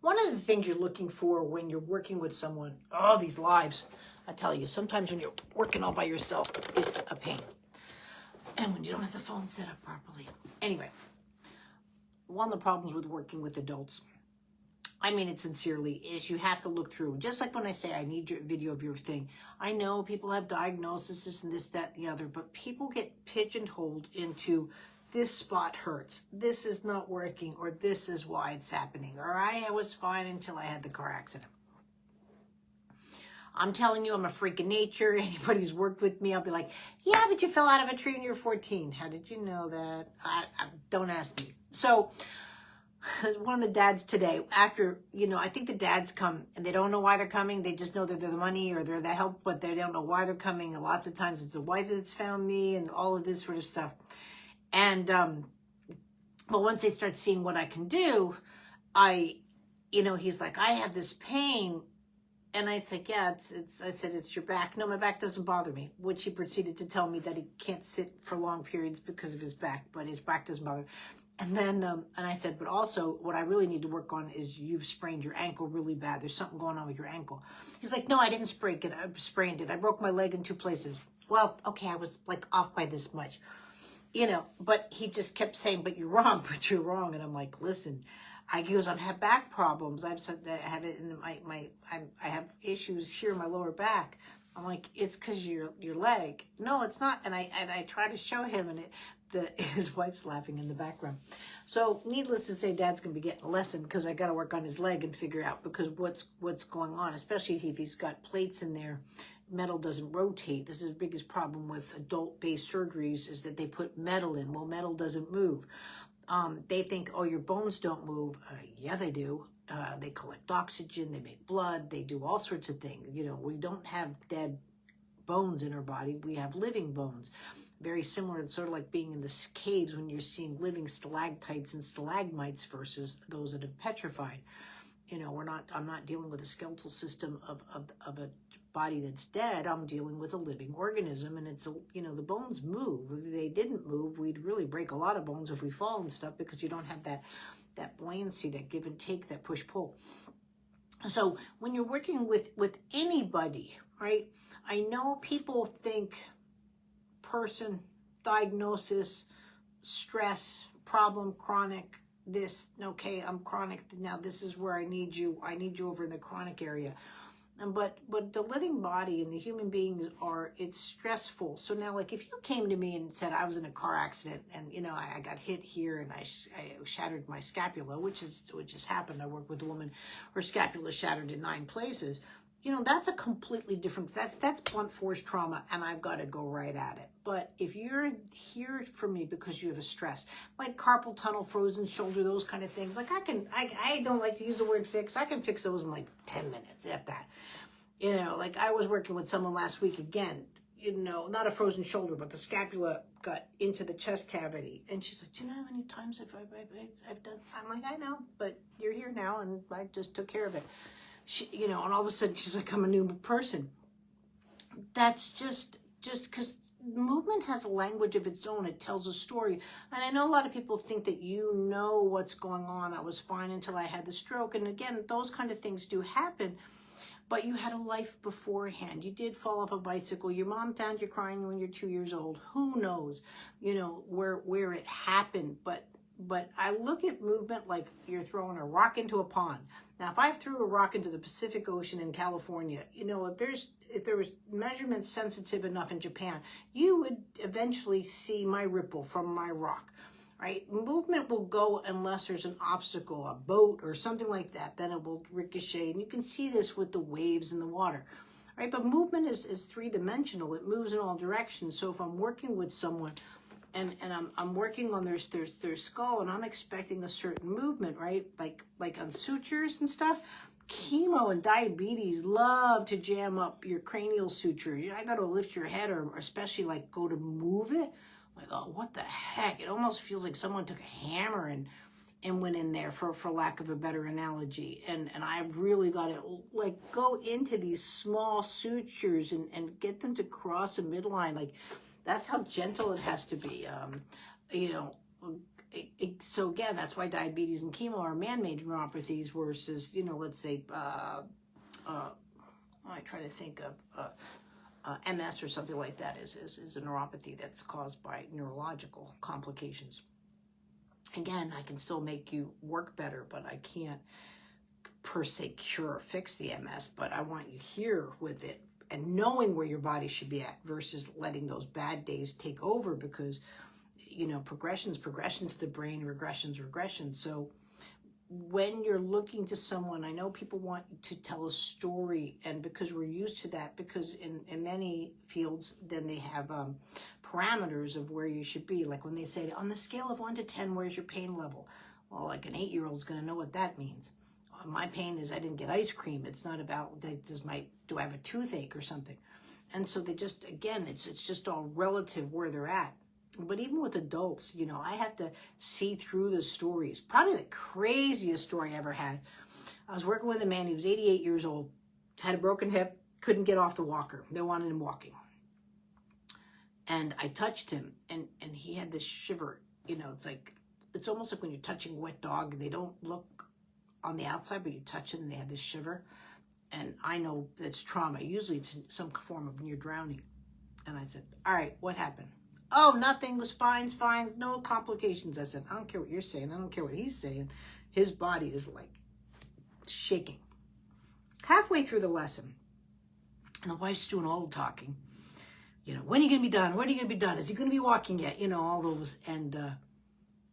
One of the things you're looking for when you're working with someone, oh, these lives, I tell you, sometimes when you're working all by yourself, it's a pain. And when you don't have the phone set up properly. Anyway, one of the problems with working with adults, I mean it sincerely, is you have to look through. Just like when I say I need your video of your thing. I know people have diagnoses and this, that, the other, but people get pigeonholed into this spot hurts, this is not working, or this is why it's happening, or I was fine until I had the car accident. I'm telling you, I'm a freak of nature. Anybody who's worked with me, I'll be like, yeah, but you fell out of a tree when you were 14. How did you know that? Don't ask me. So one of the dads today, after, I think the dads come and they don't know why they're coming. They just know that they're the money or they're the help, but they don't know why they're coming. And lots of times it's a wife that's found me and all of this sort of stuff. And, but once they start seeing what I can do, he's like, I have this pain. And it's like, yeah, I said, it's your back. No, my back doesn't bother me, which he proceeded to tell me that he can't sit for long periods because of his back, but his back doesn't bother him. And then, and I said, but also what I really need to work on is you've sprained your ankle really bad. There's something going on with your ankle. He's like, no, I didn't sprain it. I sprained it. I broke my leg in 2 places. Well, okay, I was like off by this much, but he just kept saying, but you're wrong, but you're wrong. And I'm like, listen, I have back problems. I have it in I have issues here in my lower back. I'm like, it's because your leg. No, it's not. And I try to show him, and his wife's laughing in the background. So needless to say, Dad's gonna be getting a lesson because I got to work on his leg and figure out because what's going on, especially if he's got plates in there. Metal doesn't rotate. This is the biggest problem with adult-based surgeries is that they put metal in. Well, metal doesn't move. They think, oh, your bones don't move. Yeah, they do. They collect oxygen. They make blood. They do all sorts of things. We don't have dead bones in our body. We have living bones. Very similar. It's sort of like being in the caves when you're seeing living stalactites and stalagmites versus those that have petrified. I'm not dealing with a skeletal system of a body that's dead. I'm dealing with a living organism, and it's the bones move. If they didn't move, we'd really break a lot of bones if we fall and stuff because you don't have that buoyancy, that give and take, that push pull. So when you're working with anybody, right? I know people think person, diagnosis, stress, problem, chronic. This, okay, I'm chronic. Now this is where I need you over in the chronic area. But the living body and the human beings it's stressful. So now, like, if you came to me and said I was in a car accident and, I got hit here and I shattered my scapula, which has happened. I worked with a woman, her scapula shattered in 9 places. That's a completely different, that's blunt force trauma, and I've got to go right at it. But if you're here for me because you have a stress, like carpal tunnel, frozen shoulder, those kind of things, like I don't like to use the word fix. I can fix those in like 10 minutes at that. Like I was working with someone last week again, not a frozen shoulder, but the scapula got into the chest cavity. And she's like, do you know how many times I've done? I'm like, I know, but you're here now and I just took care of it. She, and all of a sudden she's like, I'm a new person. That's just because movement has a language of its own. It tells a story. And I know a lot of people think that what's going on. I was fine until I had the stroke. And again, those kind of things do happen. But you had a life beforehand. You did fall off a bicycle. Your mom found you crying when you're 2 years old. Who knows, where it happened. But I look at movement like you're throwing a rock into a pond. Now, if I threw a rock into the Pacific Ocean in California, if there was measurements sensitive enough in Japan, you would eventually see my ripple from my rock, right? Movement will go unless there's an obstacle, a boat or something like that, then it will ricochet. And you can see this with the waves in the water, right? But movement is 3-dimensional. It moves in all directions. So if I'm working with someone, and I'm working on their skull, and I'm expecting a certain movement, right? Like on sutures and stuff. Chemo and diabetes love to jam up your cranial suture. I got to lift your head, or especially like go to move it. Like, oh, what the heck? It almost feels like someone took a hammer and went in there, for lack of a better analogy. And I've really got to like go into these small sutures and get them to cross a midline. Like, that's how gentle it has to be. So again, that's why diabetes and chemo are man-made neuropathies versus, let's say, I try to think of MS or something like that is a neuropathy that's caused by neurological complications. Again, I can still make you work better, but I can't per se cure or fix the MS, but I want you here with it and knowing where your body should be at versus letting those bad days take over, because progression to the brain, regression. So when you're looking to someone, I know people want to tell a story, and because we're used to that, because in many fields, then they have parameters of where you should be. Like when they say, on the scale of 1 to 10, where's your pain level? Well, like an 8-year-old is going to know what that means. My pain is I didn't get ice cream. It's not about, do I have a toothache or something? And so they just, again, it's just all relative where they're at. But even with adults, I have to see through the stories. Probably the craziest story I ever had. I was working with a man, he was 88 years old, had a broken hip, couldn't get off the walker. They wanted him walking. And I touched him, and he had this shiver. It's almost like when you're touching a wet dog. They don't look on the outside, but you touch them and they have this shiver. And I know that's trauma. Usually it's some form of near drowning. And I said, all right, what happened? Oh, nothing, was fine, it's fine, no complications. I said, I don't care what you're saying. I don't care what he's saying. His body is like shaking. Halfway through the lesson, and the wife's doing all the talking. When are you going to be done? When are you going to be done? Is he going to be walking yet? All those. And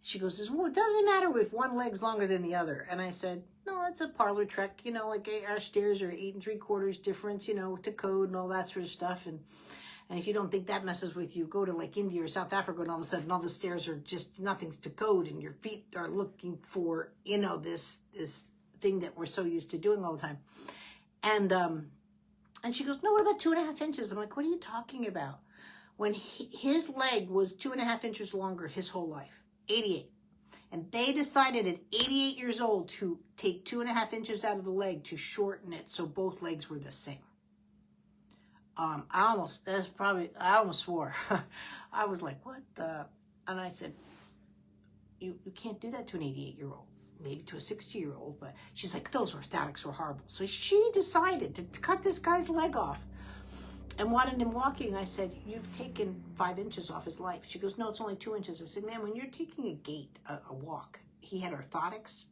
she goes, well, it doesn't matter if one leg's longer than the other. And I said, no, it's a parlor trick. Like our stairs are 8 3/4 difference, to code and all that sort of stuff. And if you don't think that messes with you, go to like India or South Africa, and all of a sudden all the stairs are just nothing's to code, and your feet are looking for, this thing that we're so used to doing all the time. And she goes, no, what about 2.5 inches? I'm like, what are you talking about? When his leg was 2.5 inches longer his whole life, 88. And they decided at 88 years old to take 2.5 inches out of the leg to shorten it so both legs were the same. I almost swore. I was like, what the? And I said, you can't do that to an 88-year-old, maybe to a 60-year-old. But she's like, those orthotics were horrible. So she decided to cut this guy's leg off and wanted him walking. I said, you've taken 5 inches off his life. She goes, no, it's only 2 inches. I said, man, when you're taking a gait, a walk, he had orthotics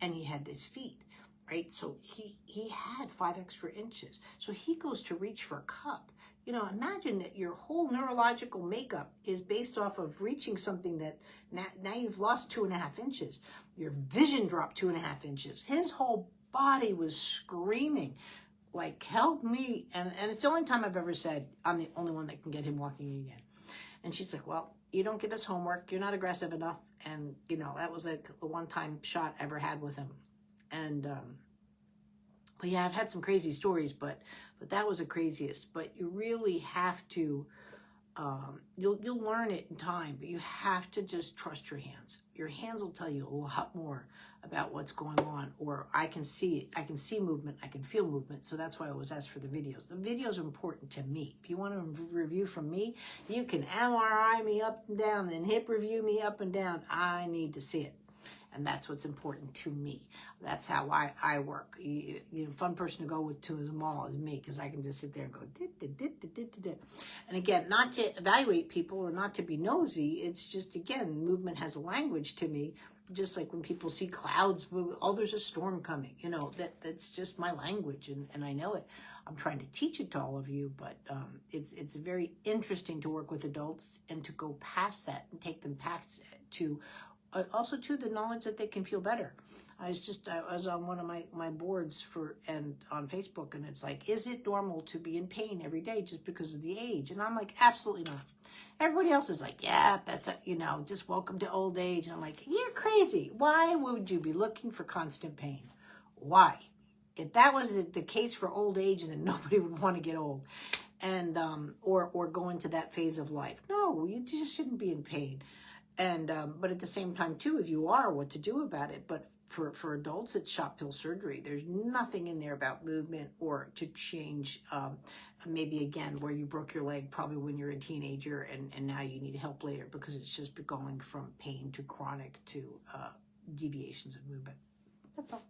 and he had his feet. Right? So he had 5 extra inches. So he goes to reach for a cup. Imagine that your whole neurological makeup is based off of reaching something that now you've lost 2.5 inches. Your vision dropped 2.5 inches. His whole body was screaming, like, help me. And it's the only time I've ever said, I'm the only one that can get him walking again. And she's like, well, you don't give us homework. You're not aggressive enough. And, that was like the one-time shot I ever had with him. And, but yeah, I've had some crazy stories, but that was the craziest. But you really have to, you'll learn it in time, but you have to just trust your hands. Your hands will tell you a lot more about what's going on, or I can see it. I can see movement. I can feel movement. So that's why I always ask for the videos. The videos are important to me. If you want a review from me, you can MRI me up and down, then hip review me up and down. I need to see it. And that's what's important to me. That's how I work. Fun person to go to the mall is me, because I can just sit there and go, and again, not to evaluate people or not to be nosy. It's just, again, movement has a language to me. Just like when people see clouds, oh, there's a storm coming. That's just my language, and I know it. I'm trying to teach it to all of you, but it's very interesting to work with adults and to go past that and take them past to also to the knowledge that they can feel better. I was on one of my boards on Facebook, and it's like, is it normal to be in pain every day just because of the age? And I'm like, absolutely not. Everybody else is like, yeah, that's just welcome to old age. And I'm like, you're crazy. Why would you be looking for constant pain? Why? If that was the case for old age, then nobody would want to get old and or go into that phase of life. No, you just shouldn't be in pain. And but at the same time too, if you are, what to do about it. But For adults, it's shot pill surgery. There's nothing in there about movement or to change, maybe again, where you broke your leg probably when you're a teenager and now you need help later because it's just going from pain to chronic to deviations of movement. That's all.